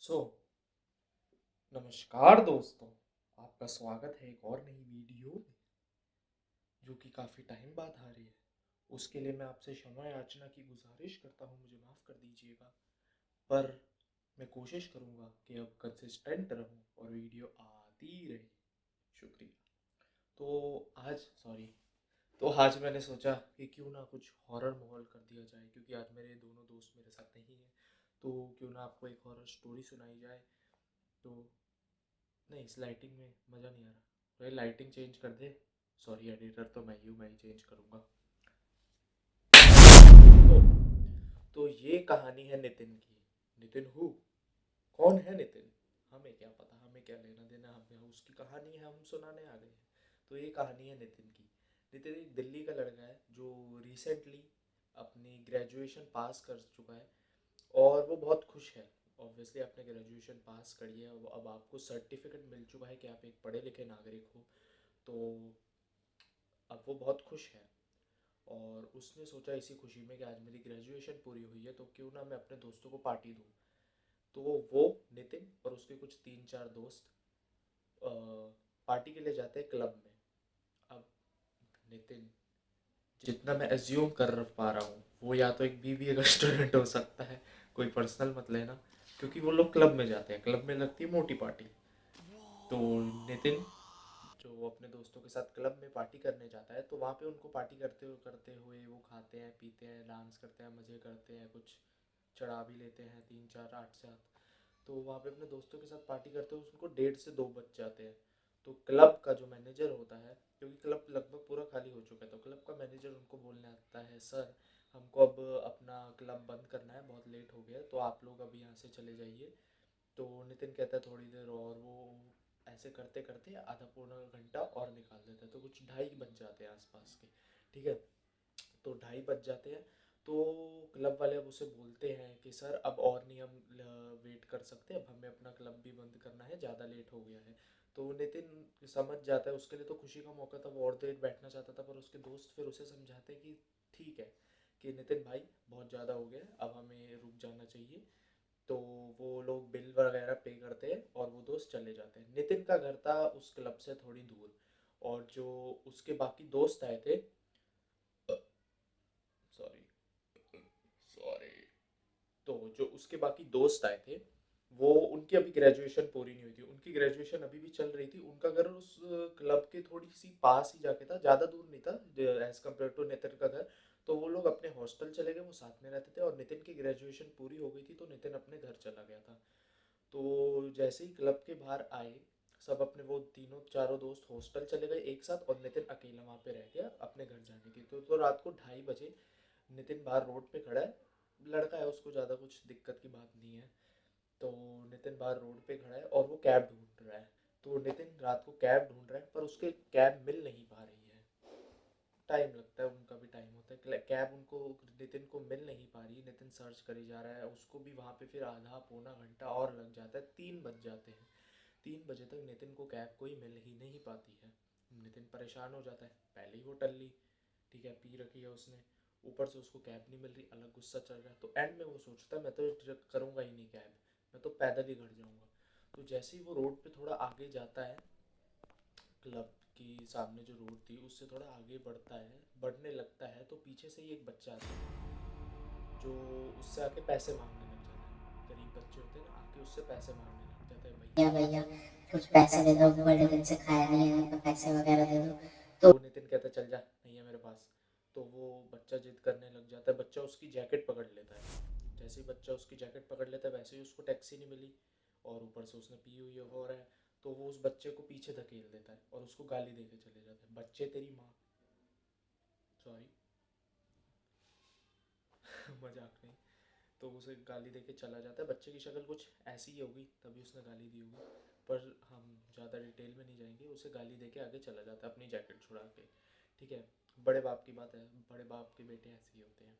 सो नमस्कार दोस्तों। आपका स्वागत है एक और नई वीडियो में जो कि काफ़ी टाइम बाद आ रही है। उसके लिए मैं आपसे क्षमा याचना की गुजारिश करता हूँ, मुझे माफ़ कर दीजिएगा। पर मैं कोशिश करूँगा कि अब कंसिस्टेंट रहूँ और वीडियो आती रहे। शुक्रिया। तो आज मैंने सोचा कि क्यों ना कुछ हॉरर माहौल कर दिया जाए, क्योंकि आज मेरे दोनों दोस्त मेरे साथ नहीं हैं। तो क्यों ना आपको एक हॉरर स्टोरी सुनाई जाए। तो नहीं, इस लाइटिंग में मज़ा नहीं आ रहा। भाई लाइटिंग चेंज कर दे। सॉरी एडिटर, तो मैं ही चेंज करूँगा। तो तो ये कहानी है नितिन की। नितिन हु? कौन है नितिन? हमें क्या पता, हमें क्या लेना देना, हमें उसकी कहानी है, हम सुनाने आ गए हैं। तो ये कहानी है नितिन की। नितिन एक दिल्ली का लड़का है जो रिसेंटली अपनी ग्रेजुएशन पास कर चुका है और वो बहुत खुश है। ऑब्वियसली आपने ग्रेजुएशन पास करी है, अब आपको सर्टिफिकेट मिल चुका है कि आप एक पढ़े लिखे नागरिक हो। तो अब वो बहुत खुश है और उसने सोचा इसी खुशी में कि आज मेरी ग्रेजुएशन पूरी हुई है तो क्यों ना मैं अपने दोस्तों को पार्टी दूँ। तो वो नितिन और उसके कुछ तीन चार दोस्त अ, पार्टी के लिए जाते हैं क्लब में। अब नितिन, जितना मैं एज्यूम कर पा रहा हूँ, वो या तो एक बीबीए का स्टूडेंट हो सकता है। कोई पर्सनल मत लेना, क्योंकि वो लोग क्लब में जाते हैं, क्लब में लगती है मोटी पार्टी। तो नितिन जो अपने दोस्तों के साथ क्लब में पार्टी करने जाता है, तो वहाँ पे उनको पार्टी करते हुए वो खाते हैं, पीते हैं, डांस करते हैं, मज़े करते हैं, कुछ चढ़ा भी लेते हैं, तीन चार आठ सात। तो वहाँ पे अपने दोस्तों के साथ पार्टी करते हुए उनको 1:30 से 2 बज जाते हैं। तो क्लब का जो मैनेजर होता है, क्योंकि क्लब लगभग पूरा खाली हो चुका है, तो क्लब का मैनेजर उनको बोलने आता है, सर हमको अब अपना क्लब बंद करना है, बहुत लेट हो गया है, तो आप लोग अब यहाँ से चले जाइए। तो नितिन कहता है थोड़ी देर और। वो ऐसे करते करते आधा पौना घंटा और निकाल देता है, तो कुछ 2:30 बज जाते हैं आसपास के। ठीक है, तो 2:30 बज जाते हैं। तो क्लब वाले अब उसे बोलते हैं कि सर अब और नहीं हम वेट कर सकते, अब हमें अपना क्लब भी बंद करना है, ज़्यादा लेट हो गया है। तो नितिन समझ जाता है, उसके लिए तो खुशी का मौका था, वो और देर बैठना चाहता था, पर उसके दोस्त फिर उसे समझाते हैं कि ठीक है, कि नितिन भाई बहुत ज़्यादा हो गया है, अब हमें रुक जाना चाहिए। तो वो लोग बिल वगैरह पे करते हैं और वो दोस्त चले जाते हैं। नितिन का घर था उस क्लब से थोड़ी दूर, और जो उसके बाकी दोस्त आए थे, सॉरी सॉरी, तो जो उसके बाकी दोस्त आए थे, वो उनकी अभी ग्रेजुएशन पूरी नहीं हुई थी, उनकी ग्रेजुएशन अभी भी चल रही थी। उनका घर उस क्लब के थोड़ी सी पास ही जाके था, ज़्यादा दूर नहीं था एज कम्पेयर टू नितिन का घर। तो वो लोग अपने हॉस्टल चले गए, वो साथ में रहते थे, और नितिन की ग्रेजुएशन पूरी हो गई थी तो नितिन अपने घर चला गया था। तो जैसे ही क्लब के बाहर आए, सब अपने वो तीनों चारों दोस्त हॉस्टल चले गए एक साथ, और नितिन अकेला वहाँ पे रह गया अपने घर जाने की। तो रात को 2:30 बजे नितिन बाहर रोड पे खड़ा है। लड़का है, उसको ज़्यादा कुछ दिक्कत की बात नहीं है। तो नितिन बाहर रोड पे खड़ा है और वो कैब ढूंढ रहा है। तो नितिन रात को कैब ढूंढ रहा है, पर उसके कैब मिल नहीं पा रही है। टाइम लगता है, उनका भी टाइम होता है, कैब उनको नितिन को मिल नहीं पा रही। नितिन सर्च करी जा रहा है, उसको भी वहाँ पे फिर आधा पौना घंटा और लग जाता है, 3 बज जाते हैं। 3 बजे तक नितिन को कैब कोई मिल ही नहीं पाती है। नितिन परेशान हो जाता है, पहले ही वो टल्ली, ठीक है, पी रखी है उसने, ऊपर से उसको कैब नहीं मिल रही, अलग गुस्सा चल रहा है। तो एंड में वो सोचता है मैं तो करूँगा ही नहीं कैब, मैं तो पैदल ही घर जाऊँगा। तो जैसे ही वो रोड पे थोड़ा आगे जाता है, क्लब की सामने जो रोड थी उससे थोड़ा आगे बढ़ता है, बढ़ने लगता है, तो पीछे से ही एक बच्चा आता है जो उससे आके पैसे मांगने लग जाता है। गरीब बच्चे होते हैं ना, आके उससे पैसे मांगने लग जाता है, या भैया भैया कुछ पैसे दे दो, बड़े दिन से खाया नहीं है तो पैसे वगैरह दे दो। तो तो नितिन कहता है चल जा, नहीं है मेरे पास। तो वो बच्चा जिद करने लग जाता है, बच्चा उसकी जैकेट पकड़ लेता है। जैसे ही बच्चा उसकी जैकेट पकड़ लेता है, वैसे ही उसको टैक्सी नहीं मिली, और ऊपर से उसने पी हुई हो रहा है। तो वो उस बच्चे को पीछे धकेल देता है और उसको गाली दे के चले जाता है, बच्चे तेरी माँ, सॉरी मजाक नहीं। तो उसे गाली दे के चला जाता है। बच्चे की शक्ल कुछ ऐसी ही होगी, तभी उसने गाली दी होगी, पर हम ज़्यादा डिटेल में नहीं जाएंगे। उसे गाली दे के आगे चला जाता है अपनी जैकेट छुड़ा के। ठीक है, बड़े बाप की बात है, बड़े बाप के बेटे ऐसे ही होते हैं।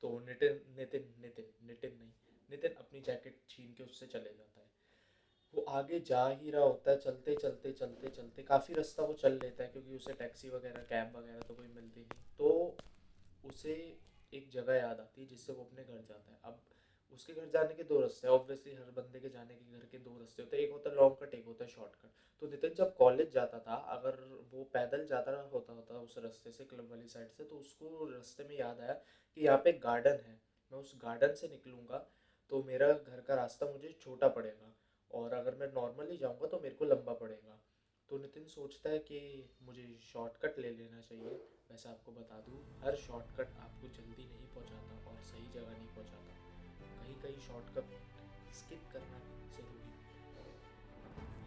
तो नितिन नितिन नितिन नितिन नहीं, नितिन अपनी जैकेट छीन के उससे चले जाता है। वो आगे जा ही रहा होता है, चलते चलते चलते चलते काफ़ी रास्ता वो चल लेता है, क्योंकि उसे टैक्सी वगैरह कैब वगैरह तो कोई मिलती नहीं। तो उसे एक जगह याद आती है जिससे वो अपने घर जाता है। अब उसके घर जाने के दो रास्ते हैं, ऑब्वियसली हर बंदे के जाने के घर के दो रास्ते होते हैं, एक होता है लॉन्ग कट, एक होता है शॉर्टकट। तो नितिन जब कॉलेज जाता था, अगर वो पैदल जाता होता उस रास्ते से, क्लब वाली साइड से, तो उसको रास्ते में याद आया कि यहाँ पे एक गार्डन है, मैं उस गार्डन से निकलूंगा तो मेरा घर का रास्ता मुझे छोटा पड़ेगा, और अगर मैं नॉर्मली जाऊँगा तो मेरे को लंबा पड़ेगा। तो नितिन सोचता है कि मुझे शॉर्टकट ले लेना चाहिए। वैसे आपको बता दूँ, हर शॉर्टकट आपको जल्दी नहीं पहुँचाता और सही जगह नहीं पहुँचाता, कहीं कहीं शॉर्टकट स्किप करना भी ज़रूरी है।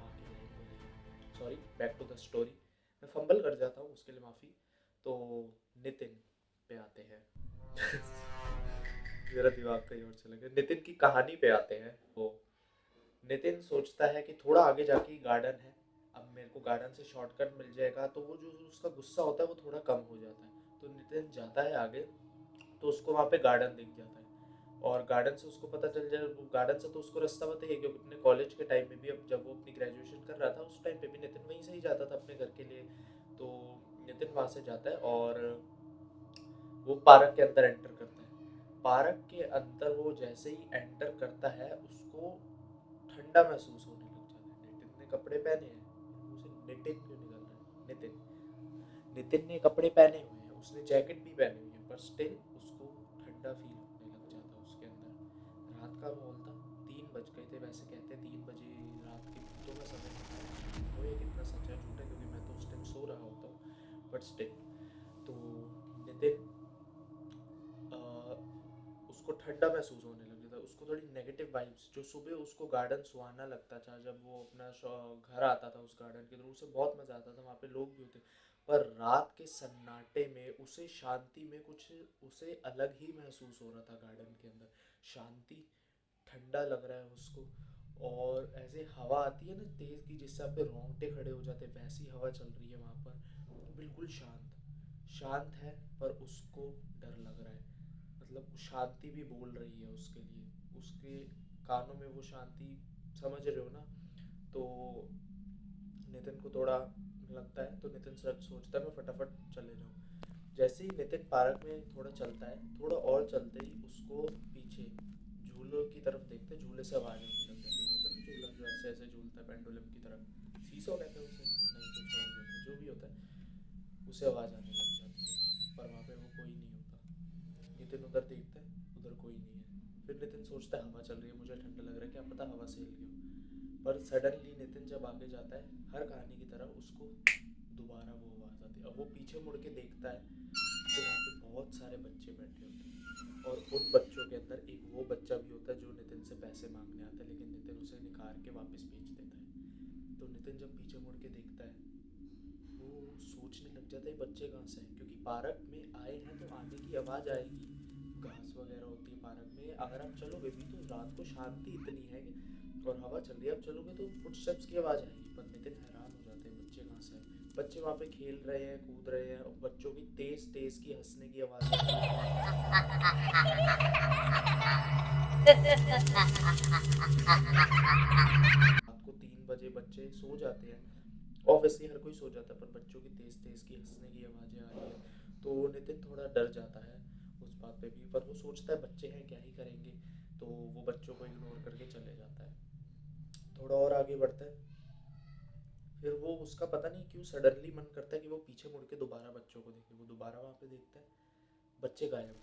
आगे लाइन बोलिए, sorry, back to the story. मैं फंबल कर जाता हूँ, उसके लिए माफ़ी। तो नितिन पे आते हैं। मेरा दिमाग कहीं और चला गया। नितिन की कहानी पे आते हैं। वो नितिन सोचता है कि थोड़ा आगे जाके ही गार्डन है, अब मेरे को गार्डन से शॉर्टकट मिल जाएगा, तो वो जो उसका गुस्सा होता है वो थोड़ा कम हो जाता है। तो नितिन जाता है आगे, तो उसको वहाँ पे गार्डन दिख जाता है, और गार्डन से उसको पता चल जाए, वो गार्डन से तो उसको रास्ता पता ही है, क्योंकि अपने कॉलेज के टाइम में भी, अब जब वो अपनी ग्रेजुएशन कर रहा था उस टाइम पे भी नितिन वहीं से ही जाता था अपने घर के लिए। तो नितिन वहाँ से जाता है और वो पार्क के अंदर एंटर करता है। पार्क के अंदर वो जैसे ही एंटर करता है, उसको ठंडा महसूस होने लग जाता है। नितिन ने कपड़े पहने हैं, उसे नितिन क्यों निकल रहा है, नितिन नितिन ने कपड़े पहने हुए हैं, उसने जैकेट भी पहनी हुई है, पर स्टिल उसको ठंडा फील होने लग जाता है उसके अंदर। रात का माहौल था, 3 बज गए थे। वैसे कहते हैं 3 बजे रात के भूतों का समय होता है, वो ये कितना सच है झूठ है, क्योंकि मैं तो उस टाइम सो रहा होता हूँ, बट स्टिल। तो नितिन अ, उसको ठंडा महसूस होने लग था, उसको थोड़ी नेगेटिव वाइब्स, जो सुबह उसको गार्डन सुहाना लगता था, जब वो अपना घर आता था उस गार्डन के थ्रू, उसे बहुत मज़ा आता था, वहाँ पे लोग भी होते, पर रात के सन्नाटे में उसे शांति में कुछ उसे अलग ही महसूस हो रहा था गार्डन के अंदर। शांति, ठंडा लग रहा है उसको, और ऐसे हवा आती है ना तेज़ की, जिससे आपके रोंगटे खड़े हो जाते, वैसी हवा चल रही है वहाँ पर। बिल्कुल शांत, शांत है, पर उसको डर लग रहा है। मतलब शांति भी बोल रही है उसके लिए, उसके कानों में वो शांति, समझ रहे हो ना। तो नितिन को थोड़ा लगता है, तो नितिन सर सोचता है मैं फटाफट चले जाऊँ। जैसे ही नितिन पार्क में थोड़ा चलता है, थोड़ा और चलते ही उसको पीछे झूलों की तरफ देखते, झूले से आवाज़ आने लग जाती है। वो होता है ना झूला जो ऐसे ऐसे झूलता है पेंडुलम की तरह, सीसो कहते हैं उसे, नहीं कुछ और भी होता है, जो भी होता है, उसे आवाज़ आने लग जाती है, पर वहाँ पे वो कोई नहीं होता। नितिन उधर देखता है, उधर कोई नहीं है। फिर नितिन सोचता है हवा चल रही है, मुझे ठंडा लग रहा है, क्या पता हवा से हिल गई हो। पर सडनली नितिन जब आगे जाता है, हर कहानी की तरह उसको दोबारा वो आवाज़ आती है। अब वो पीछे मुड़ के देखता है, तो वहाँ पे बहुत सारे बच्चे बैठे होते हैं, और उन बच्चों के अंदर एक वो बच्चा भी होता है जो नितिन से पैसे मांगने आता है, लेकिन नितिन उसे निकाल के वापस भेज देता है। तो नितिन जब पीछे मुड़ के देखता है, वो सोचने लग जाता है बच्चे कहाँ से हैं, क्योंकि पार्क में आए हैं तो आने की आवाज़ आएगी, घास वगैरह होती है पार्क में, अगर आप चलोगे भी तो रात को शांति इतनी है और हवा चल रही है, आप चलोगे तो फुटस्टेप्स की आवाज़ आएगी। पर नितिन हैरान हो जाते हैं बच्चे कहाँ से हैं। बच्चे वहाँ पे खेल रहे हैं, कूद रहे हैं, और बच्चों की तेज़ तेज़ की हंसने की आवाज़ आ रही है। रात को 3 बजे बच्चे सो जाते हैं, ऑब्वियसली हर कोई सो जाता है, पर बच्चों की तेज़ तेज़ की हंसने की आवाज़ें आ रही है। तो नितिन थोड़ा डर जाता है उस बात पे भी, पर वो सोचता है बच्चे हैं क्या ही करेंगे, तो वो बच्चों को इग्नोर करके चले जाता है। थोड़ा और आगे बढ़ता है, फिर वो उसका पता नहीं क्यों सडनली मन करता है कि वो पीछे मुड़ के दोबारा बच्चों को देखे। वो दोबारा वहाँ पे देखता है, बच्चे गायब,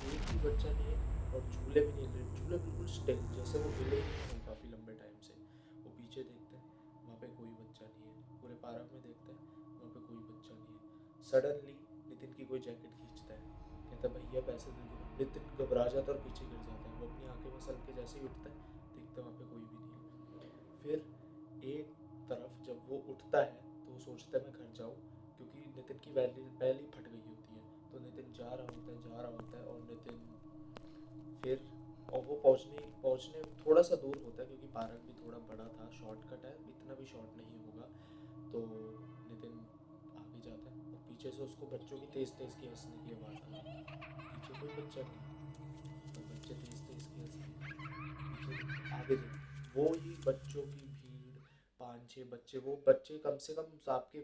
एक भी बच्चा नहीं है, और झूले भी नहीं हिल रहे, झूले बिल्कुल स्टिल, जैसे वो हिले ही नहीं है काफ़ी लंबे टाइम से। वो पीछे देखता है, वहाँ पे कोई बच्चा नहीं है। पूरे पार्क में देखता है, वहाँ पे कोई बच्चा नहीं है। सडनली नितिन की कोई जैकेट खींचता है, कहता है भैया पैसे दे दो। नितिन घबरा जाता है और पीछे गिर जाता है। वो अपनी आंखें मसल के जैसे ही उठता है, देखता है वहाँ पे कोई भी नहीं है। फिर एक तरफ जब वो उठता है, तो वो सोचता है मैं घर जाऊँ, क्योंकि नितिन की बैली फट गई होती है। तो नितिन जा रहा होता है, और नितिन फिर, और वो पहुँचने पहुँचने थोड़ा सा दूर होता है, क्योंकि पार्क भी थोड़ा बड़ा था, शॉर्टकट है, इतना भी शॉर्ट नहीं होगा। तो नितिन आगे जाता है, और पीछे से उसको बच्चों की तेज़ तेज़ की हंसने की आवाज़ आ रही है। पीछे कोई बच्चा नहीं है, पर बच्चे तेज़ तेज़ की हंस रहे हैं। पीछे आगे देख, वो ही बच्चों की भीड़, 5-6 बच्चे, वो बच्चे कम से कम आपके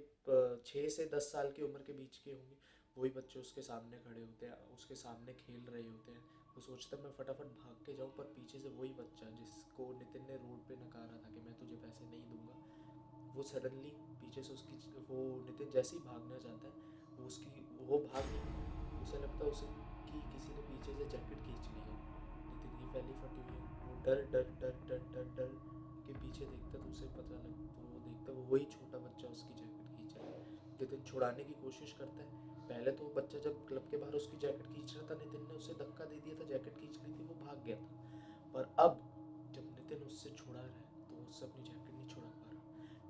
6 से 10 साल की उम्र के बीच के होंगे। वही बच्चे उसके सामने खड़े होते हैं, उसके सामने खेल रहे होते हैं। वो सोचता है मैं फटाफट भाग के जाऊँ, पर पीछे से वही बच्चा जिसको नितिन ने रोड पे नकारा था कि मैं तुझे पैसे नहीं दूंगा, वो सडनली पीछे से उसकी, वो नितिन जैसे ही भागना चाहता है वो भाग नहीं, उसे लगता है उसे कि किसी ने पीछे से जैकेट खींच ली है, नितिन की पहली फटी हुई है। वो डर डर डर डर डर डर के पीछे देखता तो उसे पता लग, तो वो देखता वो वही छोटा बच्चा उसकी जैकेट खींच रहा है। नितिन छुड़ाने की कोशिश करता है। पहले तो वो बच्चा जब क्लब के बाहर उसकी जैकेट खींच रहा था, नितिन ने उसे धक्का दे दिया था, जैकेट खींच ली थी, वो भाग गया था। पर अब जब नितिन उससे छुड़ा रहा है तो उससे अपनी जैकेट नहीं छुड़ा पा रहा।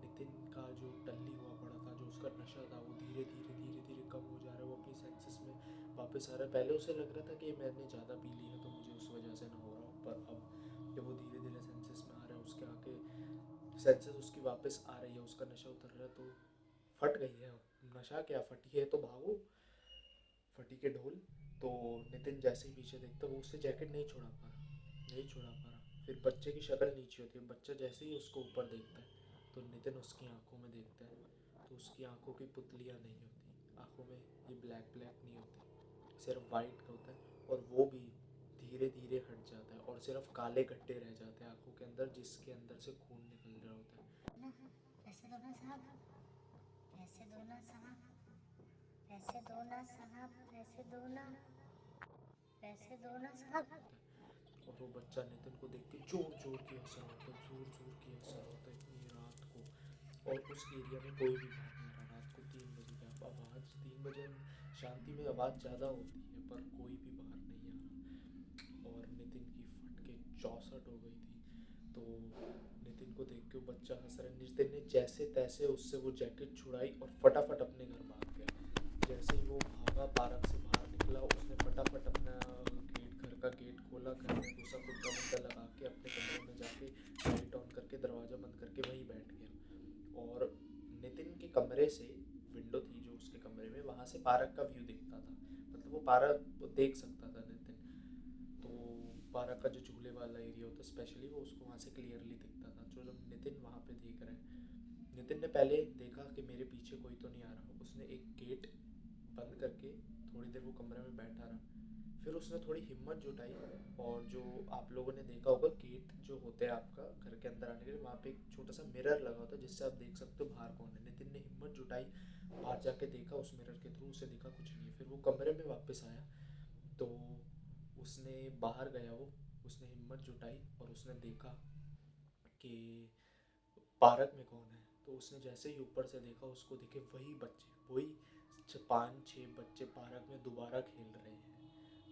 नितिन का जो टल्ली हुआ पड़ा था, जो उसका नशा था, वो धीरे धीरे धीरे धीरे कम हो जा रहा है। वो अपनी सेंसेस में वापस आ रहा है। पहले उसे लग रहा था कि मैंने ज़्यादा पी ली है तो मुझे उस वजह से ना हो रहा हो, पर अब जब वो धीरे धीरे सेंसेस में आ रहा है, उसके आके सेंसेस उसकी वापस आ रही है, उसका नशा उतर रहा है, तो फट गई है। नशा क्या, फटी है तो भागो, फटी के ढोल। तो नितिन जैसे ही पीछे देखता है, वो उससे जैकेट नहीं छुड़ा पा रहा, नहीं छुड़ा पा रहा। फिर बच्चे की शक्ल नीचे होती है, बच्चा जैसे ही उसको ऊपर देखता है तो नितिन उसकी आंखों में देखता है, तो उसकी आंखों की पुतलियाँ नहीं होती, आंखों में ये ब्लैक ब्लैक नहीं होती, सिर्फ वाइट होता है। और वो भी धीरे धीरे हट जाता है और सिर्फ काले गड्ढे रह जाते हैं आंखों के अंदर, जिसके अंदर से खून निकल रहा होता है। ना, पैसे दो ना साहब, पैसे दो ना साहब, पैसे दो ना साहब, पैसे दो ना, पैसे दो ना साहब। और वो बच्चा नितिन को देख के जोर जोर की हंस रहा होता है, जोर जोर की हंस रहा होता है इतनी रात को। और उस एरिया में कोई भी बाहर नहीं आ रहा। रात को 3 बजे की आप आवाज़, 3 बजे शांति में आवाज़ ज़्यादा होती है, पर कोई भी बाहर नहीं आ रहा। और नितिन की फट के 64 हो गई थी। तो नितिन को देख के वो बच्चा हंस रहा है। नितिन ने जैसे तैसे उससे वो जैकेट छुड़ाई और फटाफट अपने घर भाग गया। जैसे ही वो भागा, पार्क से बाहर निकला, उसने फटाफट अपना गेट, घर का गेट खोला, घर में घुसा, कुत्ता वुत्ता लगा के अपने कमरे में जाके लाइट ऑन करके दरवाज़ा बंद करके वहीं बैठ गया। और नितिन के कमरे से, विंडो थी जो उसके कमरे में, वहाँ से पार्क का व्यू दिखता था, मतलब वो पार्क देख सकता था नितिन। तो पार्क का जो झूले वाला एरिया होता है स्पेशली, वो उसको वहाँ से क्लियरली दिखता था। जो जब नितिन वहाँ पे देख रहा है, नितिन ने पहले देखा कि मेरे पीछे कोई तो नहीं आ रहा, उसने एक गेट बंद करके थोड़ी देर वो कमरे में बैठा रहा। फिर उसने थोड़ी हिम्मत जुटाई, और जो आप लोगों ने देखा होगा, गेट जो होता है आपका घर के अंदर आने के लिए, वहाँ पे एक छोटा सा मिरर लगा होता है जिससे आप देख सकते हो बाहर कौन है। नितिन ने हिम्मत जुटाई, बाहर जाके देखा उस मिरर के थ्रू, उसे दिखा कुछ नहीं है। फिर वो कमरे में वापस आया, तो उसने बाहर गया, वो उसने हिम्मत जुटाई और उसने देखा कि पार्क में कौन है। तो उसने जैसे ही ऊपर से देखा, उसको दिखे वही बच्चे, वही 5-6 बच्चे पार्क में दोबारा खेल रहे हैं।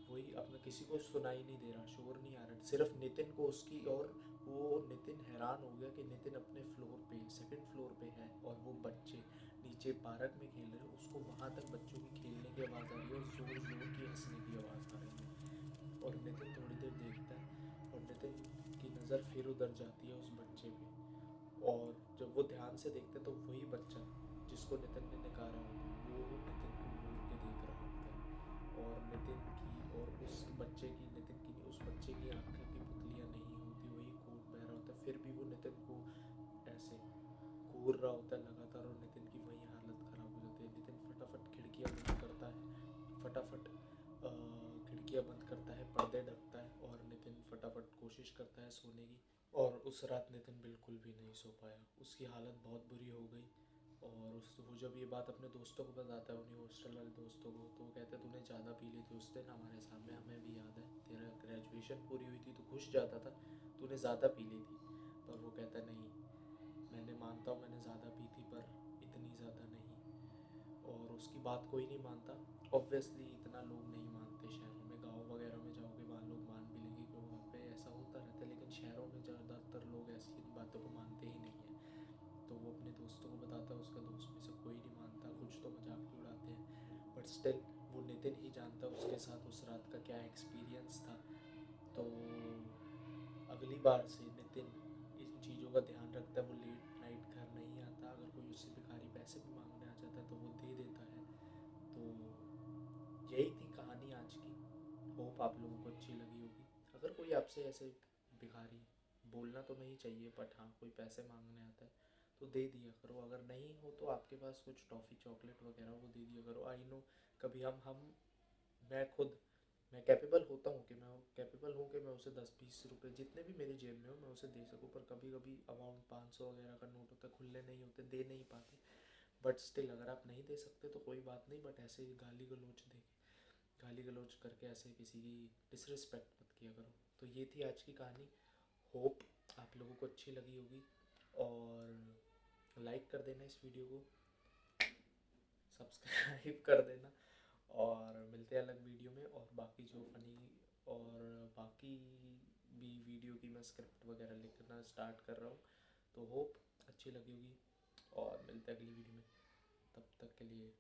वही, अपना किसी को सुनाई नहीं दे रहा, शोर नहीं आ रहा, सिर्फ नितिन को उसकी। और वो नितिन हैरान हो गया कि नितिन अपने फ्लोर पे, सेकंड फ्लोर पे है, और वो बच्चे नीचे पार्क में खेल रहे हैं। उसको वहाँ तक बच्चों की खेलने की आवाज़ आ रही है और ज़ोर ज़ोर की हंसने की आवाज़ आ रही है। और नितिन थोड़ी देर देखता है, और नितिन की नज़र फिर उधर जाती है उस बच्चे पे। और जब वो ध्यान से देखते तो वही बच्चा जिसको नितिन ने नकारा होता है, वो नितिन को घूर के देख रहा होता है। और नितिन की और उस बच्चे की, नितिन की नहीं, उस बच्चे की आंखें की पुतलियाँ नहीं होती, वही खून बह रहा होता है। फिर भी वो नितिन को ऐसे घूर रहा होता है लगातार, और नितिन की वही हालत ख़राब हो जाती है। नितिन फटाफट खिड़कियाँ बंद करता है, फटाफट खिड़कियाँ बंद करता है, पर्दे ढकता है, और नितिन फटाफट कोशिश करता है सोने की। और उस रात नितिन बिल्कुल भी नहीं सो पाया, उसकी हालत बहुत बुरी हो गई। और उस वो जब ये बात अपने दोस्तों को बताता है, उन्हीं हॉस्टल वाले दोस्तों को, तो वो कहते हैं तूने ज़्यादा पी ली थी उस दिन हमारे सामने, हमें भी याद है, तेरा ग्रेजुएशन पूरी हुई थी तो खुश जाता था, तूने ज़्यादा पी ली थी। पर वो कहता नहीं, मैंने मानता हूँ मैंने ज़्यादा पी थी, पर इतनी ज़्यादा नहीं। और उसकी बात कोई नहीं मानता। ऑब्वियसली इतना लोग नहीं मानते शहरों में, गांव वगैरह में जाओगे वहाँ लोग मान भी लेंगे क्यों, वहाँ पे ऐसा होता रहता है। लेकिन शहरों में ज़्यादातर लोग ऐसी इन बातों को मानते ही नहीं हैं। तो वो अपने दोस्तों को बताता है, उसका दोस्त में से कोई नहीं मानता, कुछ तो मजाक भी उड़ाते हैं, बट स्टिल वो नितिन ही जानता उसके साथ उस रात का क्या एक्सपीरियंस था। तो अगली बार से नितिन इन चीज़ों का ध्यान रखता है। वो लेट नाइट घर नहीं आता, अगर कोई उससे भिखारी पैसे भी मांगने आ जाता है तो वो दे देता है। तो यही थी कहानी आज की। होप आप लोगों को अच्छी लगी होगी। अगर कोई आपसे ऐसे भिखारी, बोलना तो नहीं चाहिए, बट हाँ कोई पैसे मांगने आता है तो दे दिया करो। अगर नहीं हो तो आपके पास कुछ टॉफ़ी चॉकलेट वगैरह वो दे दिया करो। आई नो कभी हम मैं खुद मैं कैपेबल होता हूँ कि मैं उसे 10-20 रुपए जितने भी मेरी जेब में हो मैं उसे दे सकूँ, पर कभी कभी अमाउंट 500 वगैरह का नोट होता है, खुले नहीं होते, दे नहीं पाते। बट स्टिल अगर आप नहीं दे सकते तो कोई बात नहीं, बट ऐसे ही गाली गलौज करके ऐसे किसी की डिसरिस्पेक्ट मत किया करो। तो ये थी आज की कहानी। होप आप लोगों को अच्छी लगी होगी, और लाइक कर देना इस वीडियो को, सब्सक्राइब कर देना, और मिलते हैं अलग वीडियो में। और बाकी जो फनी और बाकी भी वीडियो की मैं स्क्रिप्ट वगैरह लिखना स्टार्ट कर रहा हूँ, तो होप अच्छी लगी होगी, और मिलते हैं अगली वीडियो में। तब तक के लिए